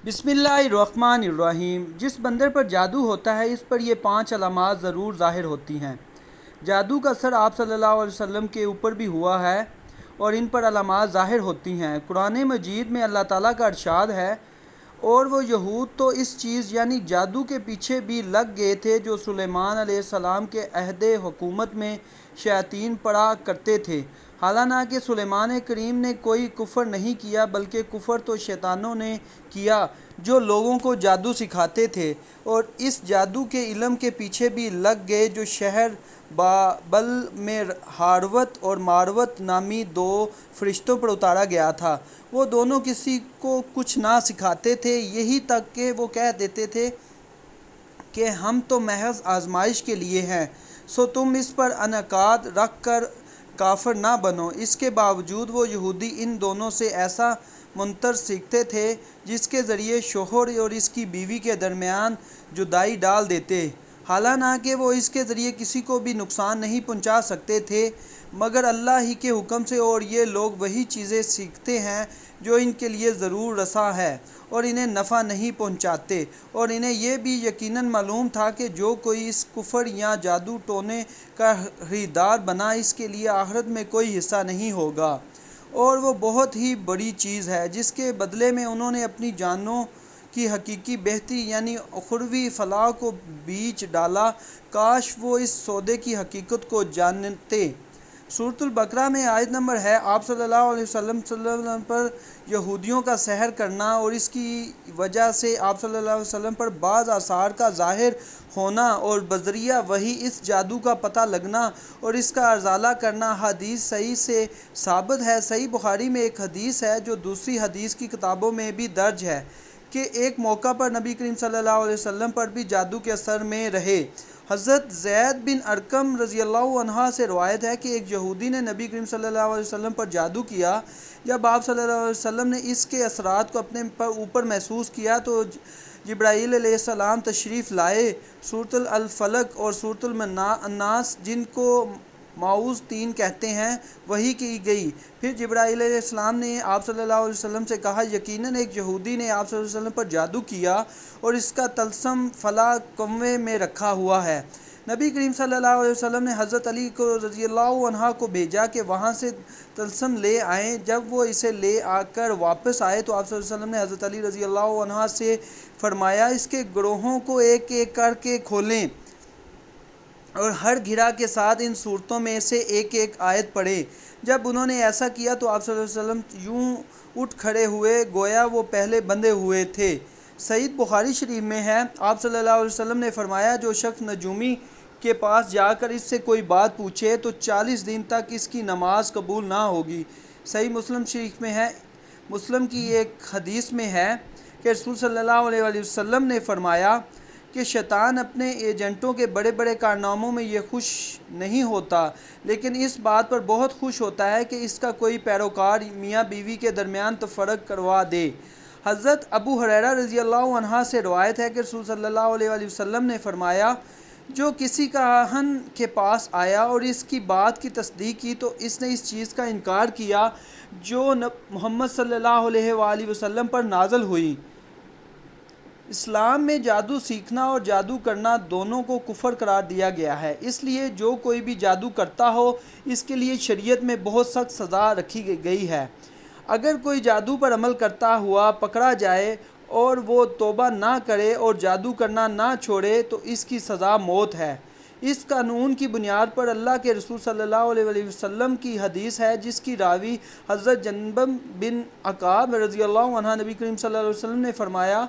بسم اللہ الرحمن الرحیم۔ جس بندر پر جادو ہوتا ہے اس پر یہ 5 علامات ضرور ظاہر ہوتی ہیں۔ جادو کا اثر آپ صلی اللہ علیہ وسلم کے اوپر بھی ہوا ہے اور ان پر علامات ظاہر ہوتی ہیں۔ قرآن مجید میں اللہ تعالیٰ کا ارشاد ہے، اور وہ یہود تو اس چیز یعنی جادو کے پیچھے بھی لگ گئے تھے جو سلیمان علیہ السلام کے عہد حکومت میں شیاطین پڑھا کرتے تھے، حالانکہ سلیمان کریم نے کوئی کفر نہیں کیا بلکہ کفر تو شیطانوں نے کیا جو لوگوں کو جادو سکھاتے تھے، اور اس جادو کے علم کے پیچھے بھی لگ گئے جو شہر بابل میں ہاروت اور ماروت نامی 2 فرشتوں پر اتارا گیا تھا۔ وہ دونوں کسی کو کچھ نہ سکھاتے تھے، یہی تک کہ وہ کہہ دیتے تھے کہ ہم تو محض آزمائش کے لیے ہیں، سو تم اس پر انعقاد رکھ کر کافر نہ بنو۔ اس کے باوجود وہ یہودی ان دونوں سے ایسا منتر سیکھتے تھے جس کے ذریعے شوہر اور اس کی بیوی کے درمیان جدائی ڈال دیتے، حالانکہ وہ اس کے ذریعے کسی کو بھی نقصان نہیں پہنچا سکتے تھے مگر اللہ ہی کے حکم سے، اور یہ لوگ وہی چیزیں سیکھتے ہیں جو ان کے لیے ضرور رساں ہے اور انہیں نفع نہیں پہنچاتے، اور انہیں یہ بھی یقیناً معلوم تھا کہ جو کوئی اس کفر یا جادو ٹونے کا خریدار بنا اس کے لیے آخرت میں کوئی حصہ نہیں ہوگا، اور وہ بہت ہی بڑی چیز ہے جس کے بدلے میں انہوں نے اپنی جانوں کی حقیقی بہتری یعنی اخروی فلاح کو بیچ ڈالا۔ کاش وہ اس سودے کی حقیقت کو جانتے۔ سورۃ البقرہ میں آیت نمبر ہے، آپ صلی اللہ علیہ وسلم پر یہودیوں کا سحر کرنا اور اس کی وجہ سے آپ صلی اللہ علیہ وسلم پر بعض آثار کا ظاہر ہونا اور بذریعہ وحی اس جادو کا پتہ لگنا اور اس کا ازالہ کرنا حدیث صحیح سے ثابت ہے۔ صحیح بخاری میں ایک حدیث ہے جو دوسری حدیث کی کتابوں میں بھی درج ہے کہ ایک موقع پر نبی کریم صلی اللہ علیہ وسلم پر بھی جادو کے اثر میں رہے۔ حضرت زید بن ارقم رضی اللہ عنہ سے روایت ہے کہ ایک یہودی نے نبی کریم صلی اللہ علیہ وسلم پر جادو کیا۔ جب آپ صلی اللہ علیہ وسلم نے اس کے اثرات کو اپنے اوپر محسوس کیا تو جبرائیل علیہ السلام تشریف لائے۔ سورۃ الفلق اور سورۃ الناس جن کو معوذتین کہتے ہیں وحی کی گئی۔ پھر جبرائیل علیہ السلام نے آپ صلی اللہ علیہ وسلم سے کہا، یقیناً ایک یہودی نے آپ صلی اللہ علیہ وسلم پر جادو کیا اور اس کا طلسم فلاں کنویں میں رکھا ہوا ہے۔ نبی کریم صلی اللہ علیہ وسلم نے حضرت علی کو رضی اللہ عنہ کو بھیجا کہ وہاں سے طلسم لے آئیں۔ جب وہ اسے لے آ کر واپس آئے تو آپ صلی اللہ علیہ وسلم نے حضرت علی رضی اللہ عنہ سے فرمایا، اس کے گروہوں کو ایک ایک کر کے کھولیں اور ہر گھرا کے ساتھ ان صورتوں میں سے ایک ایک آیت پڑھیں۔ جب انہوں نے ایسا کیا تو آپ صلی اللہ علیہ وسلم یوں اٹھ کھڑے ہوئے گویا وہ پہلے بندھے ہوئے تھے۔ صحیح بخاری شریف میں ہے، آپ صلی اللہ علیہ وسلم نے فرمایا، جو شخص نجومی کے پاس جا کر اس سے کوئی بات پوچھے تو 40 دن تک اس کی نماز قبول نہ ہوگی۔ صحیح مسلم شریف میں ہے، مسلم کی ایک حدیث میں ہے کہ رسول صلی اللہ علیہ وسلم نے فرمایا کہ شیطان اپنے ایجنٹوں کے بڑے بڑے کارناموں میں یہ خوش نہیں ہوتا، لیکن اس بات پر بہت خوش ہوتا ہے کہ اس کا کوئی پیروکار میاں بیوی کے درمیان تفرق کروا دے۔ حضرت ابو ہریرہ رضی اللہ عنہ سے روایت ہے کہ رسول صلی اللہ علیہ وسلم نے فرمایا، جو کسی کاہن کے پاس آیا اور اس کی بات کی تصدیق کی تو اس نے اس چیز کا انکار کیا جو محمد صلی اللہ علیہ وآلہ وسلم پر نازل ہوئی۔ اسلام میں جادو سیکھنا اور جادو کرنا دونوں کو کفر قرار دیا گیا ہے، اس لیے جو کوئی بھی جادو کرتا ہو اس کے لیے شریعت میں بہت سخت سزا رکھی گئی ہے۔ اگر کوئی جادو پر عمل کرتا ہوا پکڑا جائے اور وہ توبہ نہ کرے اور جادو کرنا نہ چھوڑے تو اس کی سزا موت ہے۔ اس قانون کی بنیاد پر اللہ کے رسول صلی اللہ علیہ وسلم کی حدیث ہے جس کی راوی حضرت جنبم بن عقاب رضی اللہ عنہ، نبی کریم صلی اللہ علیہ وسلم نے فرمایا،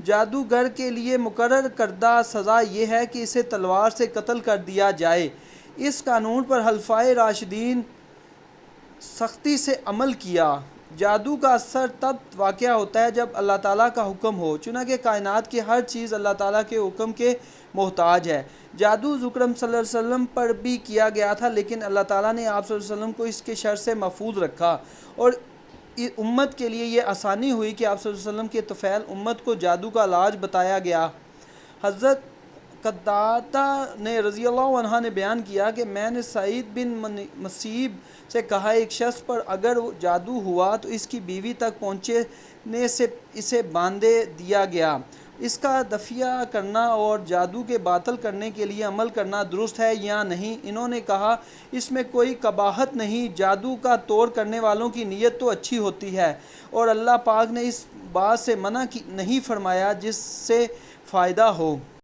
جادوگر کے لیے مقرر کردہ سزا یہ ہے کہ اسے تلوار سے قتل کر دیا جائے۔ اس قانون پر خلفائے راشدین سختی سے عمل کیا۔ جادو کا اثر تب واقع ہوتا ہے جب اللہ تعالیٰ کا حکم ہو، چنانکہ کائنات کی ہر چیز اللہ تعالیٰ کے حکم کے محتاج ہے۔ جادو اکرم صلی اللہ علیہ وسلم پر بھی کیا گیا تھا لیکن اللہ تعالیٰ نے آپ صلی اللہ علیہ وسلم کو اس کے شر سے محفوظ رکھا، اور امت کے لیے یہ آسانی ہوئی کہ آپ صلی اللہ علیہ وسلم کے طفیل امت کو جادو کا علاج بتایا گیا۔ حضرت قتادہ نے رضی اللہ عنہ نے بیان کیا کہ میں نے سعید بن مسیب سے کہا ایک شخص پر اگر جادو ہوا تو اس کی بیوی تک پہنچنے سے اسے باندھے دیا گیا، اس کا دفیع کرنا اور جادو کے باطل کرنے کے لیے عمل کرنا درست ہے یا نہیں؟ انہوں نے کہا اس میں کوئی قباحت نہیں، جادو کا توڑ کرنے والوں کی نیت تو اچھی ہوتی ہے، اور اللہ پاک نے اس بات سے منع نہیں فرمایا جس سے فائدہ ہو۔